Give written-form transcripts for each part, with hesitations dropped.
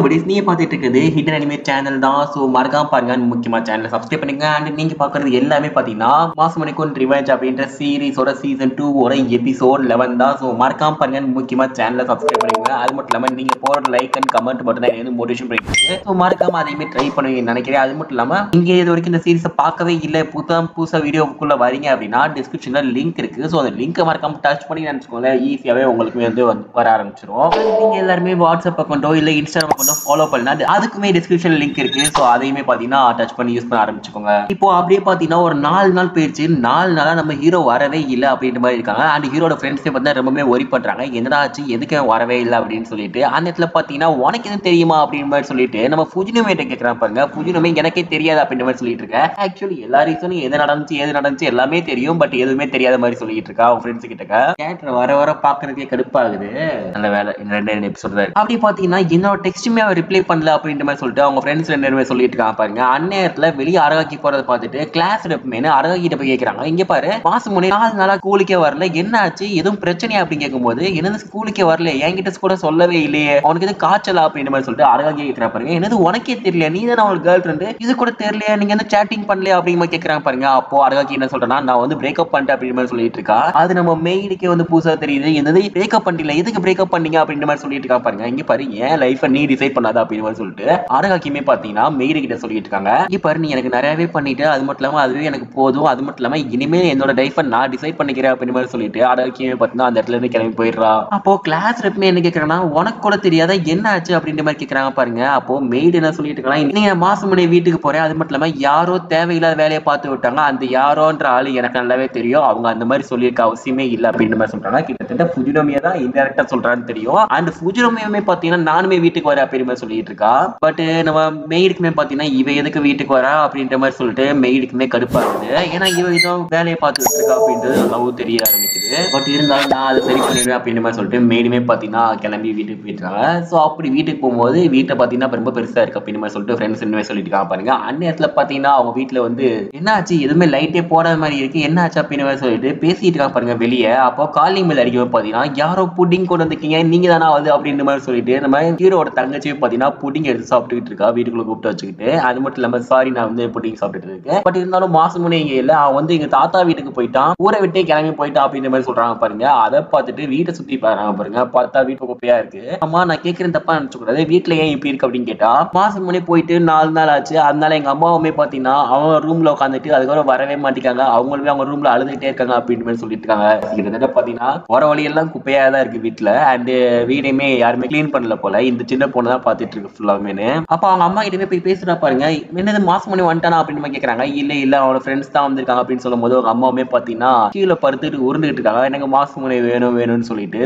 நீங்க பார்த்துட்டு இருக்குது ஹிடன் அனிமே சேனல் தான். ஸோ மறக்காம பாருங்க, முக்கியமா சேனலை சப்ஸ்கிரைப் பண்ணுங்க. அண்ட் நீங்க பாக்குறது எல்லாமே பாத்தீங்கன்னா மாசமணிக்கொன் ரிவெஞ்ச் அப்படின்ற சீரிஸோட சீசன் 2 எபிசோட் 11 தான். ஸோ மறக்காம பாருங்க, முக்கியமா சேனலை சப்ஸ்கிரைப் பண்ணுங்க. அது மட்டும் இல்லாம நீங்க போற லைக் அண்ட் கமெண்ட் மட்டும் தான் எனக்கு மோட்டிவேஷன் பண்ணிட்டு, ஸோ மறக்காம அதையுமே ட்ரை பண்ணுவீங்க நினைக்கிறேன். அது மட்டும் இல்லாம நீங்க இது வரைக்கும் இந்த சீரிஸை பார்க்கவே இல்லை, புதுசா வீடியோக்குள்ள வரீங்க அப்படின்னா டிஸ்கிரிப்ஷன்ல லிங்க் இருக்கு. ஸோ அந்த லிங்கை மறக்காம டச் பண்ணி நினைச்சுக்கோங்க, ஈஸியாவே உங்களுக்கு வந்து வர ஆரம்பிச்சிடும். நீங்க எல்லாருமே வாட்ஸ்அப் அக்கௌண்டோ இல்ல இன்ஸ்டாகிராம் அக்கௌண்டோ ஃபாலோ பண்ணா அதுக்குமே டிஸ்கிரிப்ஷன் லிங்க் இருக்கு. ஸோ அதையுமே பாத்தீங்கன்னா டச் பண்ணி யூஸ் பண்ண ஆரம்பிச்சுக்கோங்க. இப்போ அப்படியே பாத்தீங்கன்னா ஒரு 4 நாள் போயிடுச்சு. 4 நாளா நம்ம ஹீரோ வரவே இல்லை அப்படின்ற மாதிரி இருக்காங்க. அண்ட் ஹீரோட ஃப்ரெண்ட்ஸே பார்த்தா ரொம்பவே ஒரி பண்றாங்க, என்னடா ஆச்சு, எதுக்கு வரவே இல்லை அப்படின்னு சொல்லிட்டு. அந்த இடத்துல பாத்தீங்கன்னா உனக்கு எதுவும் தெரியுமா அப்படின்ற மாதிரி சொல்லிட்டு நம்ம ஃபுஜினோமேட்ட கேட்கறான் பாருங்க. ஃபுஜினோமே எனக்கே தெரியாது அப்படின்ற மாதிரி சொல்லிட்டு இருக்கேன். ஆக்சுவலி எல்லா ரீசனும் எது நடந்துச்சு எல்லாமே தெரியும், பட் எதுவுமே தெரியாத மாதிரி சொல்லிட்டு இருக்கா அவங்க ஃப்ரெண்ட்ஸ் கிட்ட. கேரக்டர் வர பாக்குறதுக்கே கடுப்பாகுது. நல்ல வேலை ரெண்டு எபிசோட் தான். அப்படி பாத்தீங்கன்னா என்னோட டெக்ஸ்ட்டுமே அவர் ரிப்ளை பண்ணல அப்படின்ற மாதிரி சொல்லிட்டு அவங்க ஃப்ரெண்ட்ஸ் 2 பேருமே சொல்லிட்டு இருக்காங்க பாருங்க. அந்நேரத்துல வெளியே அரகாக்கி போறதை பார்த்துட்டு கிளாஸ் ரெப்மேனு அரகாக்கிட்ட போய் கேட்கறாங்க, இங்க பாரு மாசம் முன்னே 4 நாளா ஸ்கூலுக்கே வரல, என்ன ஆச்சு, எதுவும் பிரச்சனையா அப்படின்னு கேட்கும்போது என்னது ஸ்கூலுக்கே வரல, என்கிட்ட கூட சொல்லவே இல்லையே, அவனுக்கு எதுவும் காய்ச்சலா அப்படின்ற மாதிரி சொல்லிட்டு அரகாக்கி கேட்கறா பாருங்க. என்னது உனக்கே தெரியல, நீ தான் அவங்களுக்கு கேர்ள் ஃப்ரெண்டு, இது கூட தெரியலையா, நீங்க என்ன சேட்டிங் பண்ணலையா அப்படிங்கிற மாதிரி கேட்கறாங்க பாருங்க. அப்போ அரகாக்கி என்ன சொல்றேன்னா, நான் வந்து பிரேக்அப் பண்ணிட்டேன் அப்படின்ற மாதிரி சொல்லிட்டு இருக்கா. அது நம்ம மெய்டுக்கே வந்து புதுசா தெரியுது, என்னது பிரேக்அப் பண்ணிட்டீங்களா, எதுக்கு பிரேக்அப் பண்ணீங்க அப்படின்ற மாதிரி சொல்லிட்டு இருக்கா பாருங்க. இங்க பாரு என் லைஃபை நீ டிசைட் பண்ணாத அப்படின்னு மாதிரி சொல்லிட்டு அரகாக்கியுமே பாத்தீங்கன்னா மெய்டு கிட்ட சொல்லிட்டு இருக்காங்க, இங்க பாரு நீ எனக்கு நிறையவே பண்ணிட்டு, அது மட்டும் இல்லாம அதுவே எனக்கு போதும், அது மட்டும் இல்லாம இனிமே என்னோட லைஃபை நான் டிசைட் பண்ணிக்கிறேன் அப்படின்னு மாதிரி சொல்லிட்டு அரகாக்கியுமே பாத்தீங்கன்னா அந்த இடத்துல இருந்து கிளம்பி போயிடுறா. அப்போ கிளாஸ் ரெப்மே என்ன கேட்கறாங்கன்னா, உனக்கு கூட தெரியாத என்ன ஆச்சு அப்படின்ற மாதிரி கேட்கறாங்க பாருங்க. அப்போ மெய்டு என்ன சொல்லிட்டு இருக்காங்க, நீங்க மாசம் முன்னே வீட்டுக்கு போறேன், அது மட்டும் இல்லாம யாரோ தேவையில்லாத வேலையை பார்த்து விட்டாங்க, அந்த யாரோன்ற ஆளு எனக்கு நல்லாவே தெரியும், அவங்க அந்த மாதிரி சொல்லியிருக்க அவசியமே இல்லை அப்படின்ற மாதிரி சொல்றாங்க. கிட்டத்தட்ட ஃபுஜினோமியா தான் இன்டெரக்டா சொல்றான்னு தெரியும். அண்ட் ஃபுஜினோமியாவே பாத்தீங்கன்னா நானுமே வீட்டுக்கு வரேன் அப்படின்ற மாதிரி சொல்லிட்டு இருக்கா. பட் நம்ம மெய்டுக்குமே பாத்தீங்கன்னா இவ எதுக்கு வீட்டுக்கு வரா அப்படின்ற மாதிரி சொல்லிட்டு மெய்டுக்குமே கடுப்பாகுது. ஏன்னா இவ ஏதோ வேலையை பார்த்துட்டு இருக்கா அப்படின்றது நல்லாவும் தெரிய ஆரம்பிக்குது. பட் இருந்தாலும் நான் அதை சரி பண்ணிடுவேன் அப்படின்ற மாதிரி சொல்லிட்டு மெய்டுமே பாத்தீங்கன்னா கிளம்பி வீட்டுக்கு போயிட்டாங்க. ஸோ அப்படி வீட்டுக்கு போகும்போது வீட்டை பாத்தீங்கன்னா ரொம்ப பெருசா இருக்கு அப்படின்ற மாதிரி சொல்லிட்டு ஃப்ரெண்ட்ஸ் இன்னுமே சொல்லிட்டு இருக்காங்க பாருங்க. அந்நேரத்துல பாத்தீங்கன்னா அவங்க வீட்டுல வந்து என்ன ஆச்சு, எதுவுமே லைட்டே போடாத மாதிரி இருக்கு, என்ன ஆச்சு அப்படின்னு மாதிரி சொல்லிட்டு பேசிட்டு இருக்காங்க பாருங்க வெளியே. அப்போ காலிங் பெல் அடிக்கும் பாத்தீங்கன்னா யாரோ புட்டிங் கொண்டு வந்திருக்கீங்க, நீங்க தானா வந்து அப்படின்ற மாதிரி சொல்லிட்டு நம்ம ஹீரோட தங்கச்சியும் பாத்தீங்கன்னா புட்டிங் எடுத்து சாப்பிட்டுக்கிட்டு இருக்கா வீட்டுக்குள்ள கூப்பிட்டு வச்சுக்கிட்டு. அது மட்டும் இல்லாம சாரி நான் வந்து புட்டிங் சாப்பிட்டுட்டு இருக்கேன், பட் இருந்தாலும் மாசம் முன்னே இங்க இல்ல, அவன் வந்து எங்க தாத்தா வீட்டுக்கு போயிட்டான், ஊரை விட்டே கிளம்பி போயிட்டான் அப்படின்ற மாதிரி சொல்றாங்க பாருங்க. அதை பார்த்துட்டு வீட்டை சுத்தி பாருங்க பாருங்க, பார்த்தா வீட்டு குப்பையா இருக்கு. அம்மா நான் கேட்கிறேன் தப்பா நினைச்சு கூடாது, வீட்டுல ஏன் இப்படி இருக்கு அப்படின்னு கேட்டா, மாசம் முன்னே போயிட்டு 4 நாள் ஆச்சு, அதனால எங்க அம்மாவுமே பாத்தீங்கன்னா அவங்க ரூம்ல உட்காந்துட்டு அதுக்கப்புறம் வரவே மாட்டேங்காங்க, அவங்களுமே அவங்க ரூம்ல அழுதுகிட்டே இருக்காங்க அப்படின்னு மாதிரி சொல்லிட்டு இருக்காங்க. கிட்டத்தட்ட பாத்தீங்கன்னா வர வழி எல்லாம் குப்பையா தான் இருக்கு வீட்டுல. அண்ட் வீடையுமே யாருமே கிளீன் பண்ணல போல, இந்த சின்ன பொண்ணு தான் பாத்துட்டு இருக்கு ஃபுல்லாமே. அப்ப அவங்க அம்மா கிட்டமே போய் பேசுறா பாருங்க, என்னது மாசம் மணி வந்துட்டானா அப்படின்னு கேக்குறாங்க. இல்ல அவனோட ஃப்ரெண்ட்ஸ் தான் வந்திருக்காங்க அப்படின்னு சொல்லும் போது அவங்க அம்மாவுமே பாத்தீங்கன்னா கீழே படுத்துட்டு உருண்டுகிட்டு இருக்காங்க, எனக்கு மாசம் மணி வேணும்னு சொல்லிட்டு.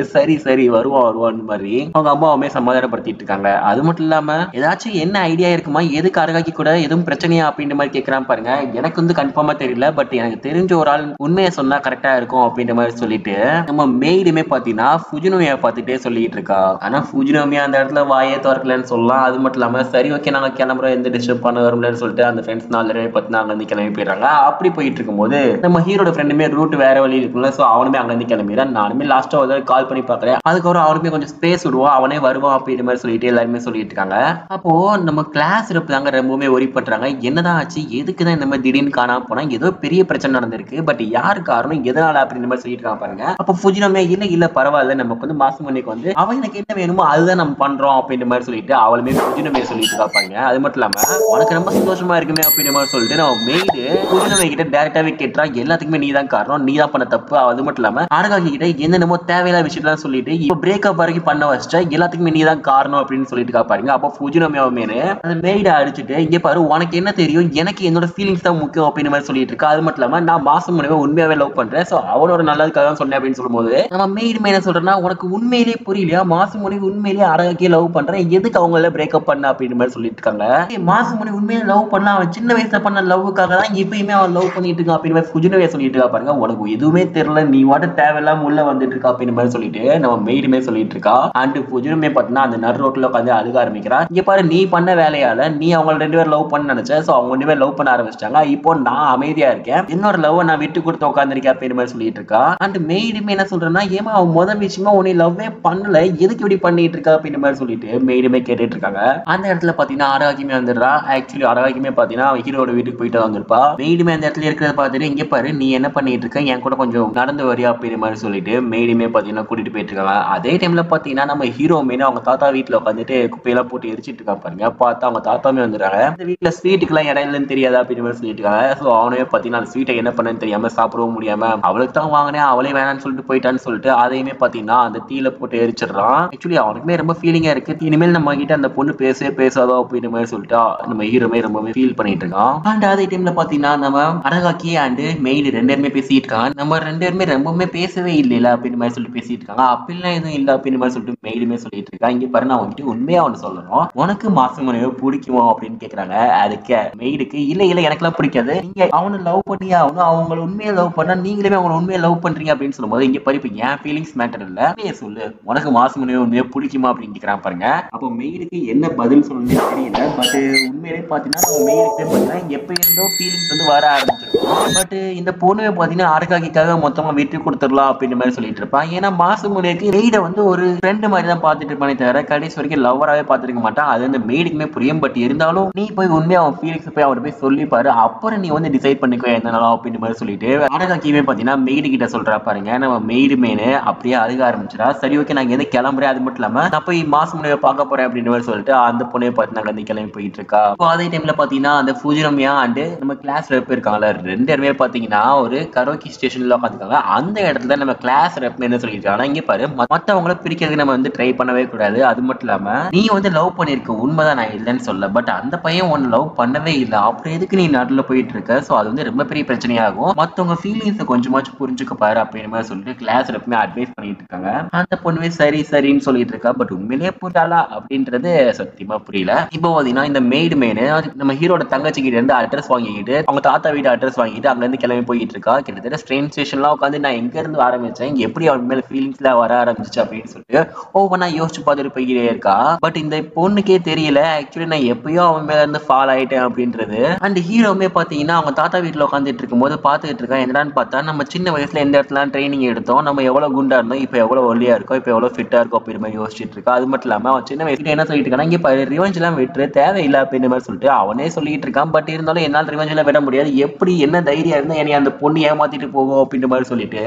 சரி வருவான் மாதிரி அவங்க அம்மாவுமே சமாதானப்படுத்திட்டு இருக்காங்க. அது மட்டும் இல்லாம ஏதாச்சும் என்ன ஐடியா இருக்குமா, எதுக்கு அரகாக்கி கூட எதுவும் பிரச்சனையா அப்படின்ற மாதிரி கேட்கறான் பாருங்க. எனக்கு வந்து கன்ஃபார்மா தெரியல, பட் எனக்கு தெரிஞ்ச ஒரு ஆள் உண்மையை சொன்னா கரெக்டா இருக்கும் அப்படின்ற மாதிரி சொல்லிட்டு நம்ம மெய்டுமே பாத்தீங்கன்னா ஃபுஜினோமியா பார்த்துட்டே சொல்லிட்டு இருக்கா. ஆனா ஃபுஜினோமியா அந்த இடத்துல வாயே திறக்கலன்னு சொல்லலாம். அது மட்டும் இல்லாம சரி ஓகே நாங்க கிளம்புறோம், எந்த டிஸ்டர்ப் பண்ண வரும்லன்னு சொல்லிட்டு அந்த ஃப்ரெண்ட்ஸ் 4 பேர் பார்த்து அங்க இருந்து கிளம்பி போயிடுறாங்க. அப்படி போயிட்டு இருக்கும்போது நம்ம ஹீரோட ஃப்ரெண்டுமே ரூட் வேற வழி இருக்குல்ல, சோ அவனுமே அங்க இருந்து கிளம்பிடுறான். நானுமே லாஸ்டா ஒரு கால் பண்ணி பாக்குறேன், அதுக்கப்புறம் அவனுமே கொஞ்சம் ஸ்பேஸ் விடுவோம், அவனே வருவான் அப்படின்ற மாதிரி சொல்லிட்டு எல்லாருமே சொல்லிட்டு இருக்காங்க. அப்போ நம்ம கிளாஸ் இருப்பாங்க ரொம்பவுமே ஒரி பண்றாங்க, என்னதான் ஆச்சு, எதுக்குதான் இந்த மாதிரி திடீர்னு காணாம போனா, ஏதோ பெரிய பிரச்சனை நடந்திருக்கு, பட் யாரு காரணம் எதனால அப்படின்ற மாதிரி சொல்லிட்டு இருக்காங்க பாருங்க. அப்போ ஃபுஜினோமே இல்ல பரவாயில்ல, நமக்கு வந்து மாசம் மணிக்கு வந்து அவன் எனக்கு என்ன வேணுமோ அதுதான் நம்ம பண்றோம் அப்படின்ற மாதிரி சொல்லிட்டு அவளுமே ஃபுஜினோமே சொல்லிட்டு இருப்பாங்க. அது மட்டும் இல்லாம உனக்கு ரொம்ப சந்தோஷமா இருக்குமே அப்படின்ற மாதிரி சொல்லிட்டு நம்ம மெய்டு ஃபுஜினோமே கிட்ட டைரக்டாவே கேட்டா, எல்லாத்துக்குமே நீ தான் காரணம், நீ தான் பண்ண தப்பு. அது மட்டும் இல்லாம அரகாக்கி கிட்ட என்னென்னமோ தேவையில்லாத விஷயத்தான் சொல்லிட்டு இப்போ பிரேக்கப் வரைக்கும் பண்ண வச்சா எல்லாத்துக்குமே நீ தான் காரணம் அப்படின்னு சொல்லிட்டு பாருங்க. அப்போ ஃபுஜினோமே அந்த மெய்டை அடிச்சுட்டு, இங்க பாரு உனக்கு என்ன தெரியும், எனக்கு என்னோட ஃபீலிங்ஸ் தான் முக்கியம் அப்படின்ற மாதிரி சொல்லிட்டு இருக்கா. அது மட்டும் இல்லாம நான் மாசம் முன்னே உண்மையாவே லவ் பண்றேன், சோ அவனோட நல்லதுக்காக தான் சொன்னேன் அப்படின்னு சொல்லும்போது நம்ம மெய்டு என்ன சொல்றேன்னா, உனக்கு உண்மையிலேயே புரியலையா, மாசம் முன்னே உண்மையிலேயே அரகாக்கியே லவ் பண்றேன், எதுக்கு அவங்கள பிரேக்கப் பண்ண அப்படின்ற மாதிரி சொல்லிட்டு இருக்காங்க. மாசம் முன்னே உண்மையிலே லவ் பண்ணலாம், அவன் சின்ன வயசுல பண்ண லவ்வுக்காக தான் இப்பயுமே அவன் லவ் பண்ணிட்டு இருக்கான் அப்படின்னு ஃபுஜினோவே சொல்லிட்டு இருக்கா பாருங்க. உனக்கு எதுவுமே தெரியல, நீ வாட்டு தேவையில்லாம உள்ள வந்துட்டு இருக்கா அப்படின்ற மாதிரி சொல்லிட்டு நம்ம மெய்டுமே சொல்லிட்டு இருக்கா. அண்ட் புஜினுமே பாத்தீங்கன்னா அந்த நடு ரோட்ல உட்காந்து அழுக ஆரம்பிக்கிறா. இங்க பாரு, நீ பண்ண வேலையால நீ அவங்க 2 பேரும் லவ் பண்ண நினைச்ச, சோ அவங்க 2 பேரும் லவ் பண்ண ஆரம்பிச்சிட்டாங்க. இப்போ நான் அமைதியா இருக்கேன், என்னோட லவ் நான் விட்டு கொடுத்து உட்காந்துருக்கேன் அப்படின்ற மாதிரி சொல்லிட்டு இருக்கா. அண்ட் மெய்டுமே என்ன சொல்றேன்னா, ஏமா அவன் முதல் விஷயமா உன்னை லவ்வே பண்ணல, எதுக்கு இப்படி பண்ணிட்டு இருக்கா அப்படின்ற மாதிரி சொல்லிட்டு மெய்டுமே கேட்டுட்டு இருக்காங்க. அந்த இடத்துல பாத்தீங்கன்னா ஆரோக்கியமே வந்துடுறா. ஆக்சுவலி ஆரோக்கியமே பாத்தீங்கன்னா ஹீரோட வீட்டுக்கு போயிட்டு வந்திருப்பா. மெய்டுமே அந்த இடத்துல இருக்கிறத பார்த்துட்டு, இங்க பாரு நீ என்ன பண்ணிட்டு இருக்க, என் கூட கொஞ்சம் நடந்து வரியா அப்படின்ற மாதிரி சொல்லிட்டு மெய்டுமே பாத்தீங்கன்னா கூட்டிட்டு போயிட்டு இருக்காங்க. அதே டைம்ல பாத்தீங்கன்னா நம்ம ஹீரோமே அவங்க தாத்தா வீட்டுல உட்காந்துட்டு குப்பையெல்லாம் போட்டு எரிச்சிட்டு இருக்கா பாருங்க. பார்த்தா அவங்க தாத்தாமே வந்துடுறாங்க. இந்த வீட்டுல ஸ்வீட்டுக்குலாம் இடம் இல்லைன்னு தெரியாதா அப்படின்னு மாதிரி சொல்லிட்டு இருக்காங்க. ஸோ அவனே பாத்தீங்கன்னா அந்த ஸ்வீட்டை என்ன பண்ணு தெரியாம சாப்பிடவும் முடியாம அவளுக்கு தான் வாங்கினேன், அவளே வேணான்னு சொல்லிட்டு போயிட்டான்னு சொல்லிட்டு அதையுமே பாத்தீங்கன்னா அந்த தீல போட்டு எரிச்சிடறான். ஆக்சுவலி அவனுக்குமே ரொம்ப ஃபீலிங்கா இருக்கு, இனிமேல் நம்ம கிட்ட அந்த பொண்ணு பேசவே பேசாதோ அப்படின்ற மாதிரி சொல்லிட்டு நம்ம ஹீரோமே ரொம்பவே ஃபீல் பண்ணிட்டு இருக்கான். அண்ட் அதே டைம்ல பாத்தீங்கன்னா நம்ம அரகாக்கி அண்ட் மெய்டு 2 பேருமே பேசிட்டு இருக்காங்க. நம்ம 2 பேருமே ரொம்பவுமே பேசவே இல்லைல அப்படின்ற மாதிரி சொல்லிட்டு பேசிட்டு இருக்காங்க. அப்படிலாம் எதுவும் இல்ல அப்படின்ற மாதிரி சொல்லிட்டு மெய்டுமே சொல்லிட்டு இருக்கா. இங்க பாரு, நான் உங்ககிட்ட உண்மையா ஒண்ணு சொல்லணும், உனக்கு மாசுமணியோ பிடிக்குமோ அப்படின்னு கேக்குறாங்க. அதுக்கு மெய்டுக்கு இல்ல இல்ல எனக்குலாம் பிடிக்காது, நீங்க அவனை லவ் பண்ணியா ஆகணும், அவங்களை உண்மையா லவ் பண்ணா நீங்களுமே அவங்களை உண்மையா லவ் பண்றீங்க அப்படின்னு சொல்லும்போது, இங்க பாரு இப்ப என் ஃபீலிங்ஸ் மேட்டர் இல்ல, உண்மையை சொல்லு, உனக்கு மாசுமணியோ உண்மையா பிடிக்குமா அப்படின்னு கேக்குறான் பாருங்க. அப்போ மெய்டுக்கு என்ன பதில் சொல்லணும்னு தெரியல. பட் உண்மையிலே பாத்தீங்கன்னா மெய்டுக்கு பாத்தீங்கன்னா எப்ப இருந்தோ ஃபீலிங்ஸ் வந்து வர ஆரம்பிச்சிருக்கும். பட் இந்த பொண்ணு பாத்தீங்கன்னா அரகாக்கிக்காக மொத்தமா விட்டு கொடுத்துடலாம் அப்படின்ற மாதிரி சொல்லிட்டு இருப்பான். ஏன்னா மாசுமணிக்கு மெய்டை வந்து ஒரு ஃப்ரெண்ட் மாதிரி தான் பாத்துட்டு இருப்பானே தவிர கடைசி வரைக்கும் லவ்வராகவே பாத்துருக்க மாட்டான். அது வந்து மெய்டுக்குமே புரியும். பட் இருந்தாலும் நீ போய் உண்மையா அவன் ஃபீலிங்ஸ் போய் அவரை போய் சொல்லி பாரு, அப்புறம் நீ வந்து டிசைட் பண்ணிக்கோ என்னனாலும் அப்படின்ற மாதிரி சொல்லிட்டு அரகாக்கியுமே பாத்தீங்கன்னா மெய்டு கிட்ட சொல்றா பாருங்க. நம்ம மெய்டு மேனு அப்படியே அழுக ஆரம்பிச்சிடா. சரி ஓகே நான் இங்க கிளம்புறேன், அது மட்டும் இல்லாம நான் போய் மாசுமணியை பார்க்க போறேன் அப்படின்ற மாதிரி சொல்லிட்டு அந்த பொண்ணையை பார்த்து நாங்க வந்து கிளம்பி போயிட்டு இருக்கா. அதே டைம்ல பாத்தீங்கன்னா அந்த ஃபுஜினோமியா அண்ட் நம்ம கிளாஸ் ரெப் இருக்காங்கல்ல, 2 பேருமே பாத்தீங்கன்னா ஒரு கரோக்கி ஸ்டேஷன்ல உட்காந்துருக்காங்க. அந்த இடத்துல நம்ம கிளாஸ் ரெப் என்ன சொல்லியிருக்காங்கன்னா, இங்க பாரு மத்தவங்கள பிரிக்கிறதுக்கு நம்ம வந்து ட்ரை பண்ணவே கூடாது, அது மட்டும் இல்லாம நீ வந்து லவ் பண்ணிருக்க உண்மைதான், நான் இல்லைன்னு சொல்ல, பட் அந்த பையன் ஒன்னு லவ் பண்ணவே இல்லை, அப்புறம் எதுக்கு நீ நடுல போயிட்டு இருக்க, சோ அது வந்து ரொம்ப பெரிய பிரச்சனையாகும், மத்தவங்க ஃபீலிங்ஸ் கொஞ்சமாச்சும் புரிஞ்சுக்க பாரு அப்படின்ற மாதிரி சொல்லிட்டு கிளாஸ் ரெப்மே அட்வைஸ் பண்ணிட்டு இருக்காங்க. அந்த பொண்ணுமே சரி சரின்னு சொல்லிட்டு இருக்கா. பட் உண்மையிலேயே புரியாளா அப்படின்றது சத்தியமா புரியல. இப்போ பாத்தீங்கன்னா இந்த மெய்டு மேனு நம்ம ஹீரோட தங்கச்சி கிட்ட இருந்து அட்ரஸ் வாங்கிக்கிட்டு அவங்க தாத்தா வீட்டு அட்ரஸ் வாங்கிட்டு அங்க இருந்து கிளம்பி போயிட்டு இருக்கா. கிட்டத்தட்ட ட்ரெயின் ஸ்டேஷன்லாம் உட்காந்து நான் எங்க இருந்து ஆரம்பிச்சேன், இங்க எப்படி அவன் மேல ஃபீலிங்ஸ்ல வர ஆரம்பிச்சு அப்படின்னு சொல்லிட்டு ஒவ்வொன்னா யோசிச்சு பார்த்துட்டு போய்கிட்டே இருக்கா. பட் இந்த பொண்ணுக்கே தெரியல ஆக்சுவலி நான் எப்பயோ அவன் மேல இருந்து ஃபால் ஆயிட்டேன் அப்படின்றது. அண்ட் ஹீரோமே பாத்தீங்கன்னா அவங்க தாத்தா வீட்டுல உட்காந்துட்டு இருக்கும் போது பாத்துட்டு இருக்கா. என்னடான்னு பார்த்தா நம்ம சின்ன வயசுல எந்த இடத்துல ட்ரைனிங் எடுத்தோம், நம்ம எவ்வளவு குண்டா இருந்தோம், இப்ப எவ்வளவு ஒல்லியா இருக்கோம், இப்ப எவ்வளவு ஃபிட்டா இருக்கும் அப்படின்ற மாதிரி யோசிச்சுட்டு இருக்கா. அது மட்டும் இல்லாம அவன் சின்ன வயசுல என்ன சொல்லிட்டு இருக்கானா, இங்க ரிவெஞ்ச் எல்லாம் விட்டு தேவையில்லை அப்படின்ற மாதிரி சொல்லிட்டு அவனே சொல்லிட்டு இருக்கான். பட் இருந்தாலும் என்னால் ரிவெஞ்ச் எல்லாம் விட முடியாது, எப்படி என்ன தைரியம் இருந்தா என்னை அந்த பொண்ணு ஏமாத்திட்டு போகும் அப்படின்ற மாதிரி சொல்லிட்டு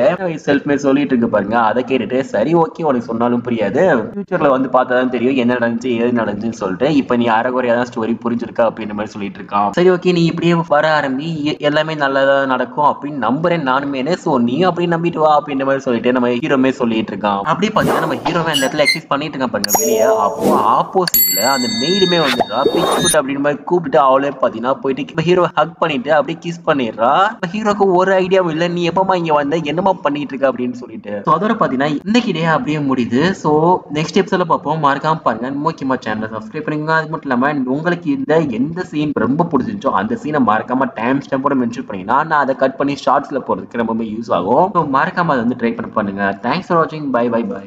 செல்ஃப்மே சொல்லிட்டு இருக்கு பாருங்க. அதை கேட்டுட்டு சரி ஓகே உனக்கு சொன்னாலும் புரியாது, ஃபியூச்சர்ல வந்து பார்த்தாதான் தெரியும் என்ன நடந்துச்சு ஏது நடந்துச்சுன்னு சொல்லிட்டு இப்ப நீ அரைகுறையாதான் ஸ்டோரி புரிஞ்சிருக்கா அப்படின்ற மாதிரி சொல்லிட்டு இருக்கான். சரி ஓகே நீ இப்படியே வர ஆரம்பி, எல்லாமே நல்லதா நடக்கும் அப்படின்னு நம்புறேன் நானுமே, சோ நீ அப்படி நம்பிட்டு வா அப்படின்ற மாதிரி சொல்லிட்டு நம்ம ஹீரோமே சொல்லிட்டு இருக்கான். அப்படி பாத்தீங்கன்னா நம்ம ஹீரோமே அந்த இடத்துல எக்ஸசைஸ் பண்ணிட்டு இருக்கான் பாருங்க வெளியே. அப்போ ஆப்போசிட்ல அந்த மெய்டுமே வந்துடுறா. பிச் அப்படின்னு மாதிரி கூப்பிட்டு அவளே பாத்தீங்கன்னா போயிட்டு ஹீரோ ஹக் பண்ணிட்டு அப்படியே கிஸ் பண்ணிடுறா. ஹீரோக்கு ஒரு ஐடியாவும் இல்ல, நீ எப்பமா இங்க வந்த என்னமா பண்ணிட்டு இருக்க அப்படின்னு சொல்லிட்டு. அதோட பாத்தீங்கன்னா இன்னைக்கு டே அப்படியே முடியுது. சோ நெக்ஸ்ட் எபிசோட்ல பார்ப்போம். மறக்காம பாருங்க, முக்கியமா சேனலை சப்ஸ்கிரைப் பண்ணுங்க. அது மட்டும் இல்லாம உங்களுக்கு இந்த எந்த சீன் ரொம்ப பிடிச்சிருச்சோ அந்த சீனை மறக்காம டைம் ஸ்டாம்போட மென்ஷன் பண்ணீங்கன்னா நான் அதை கட் பண்ணி ஷார்ட்ஸ்ல போறதுக்கு ரொம்பவே யூஸ் ஆகும். மறக்காம அதை வந்து ட்ரை பண்ணுங்க. தேங்க்ஸ் ஃபார் வாட்சிங். Bye bye by.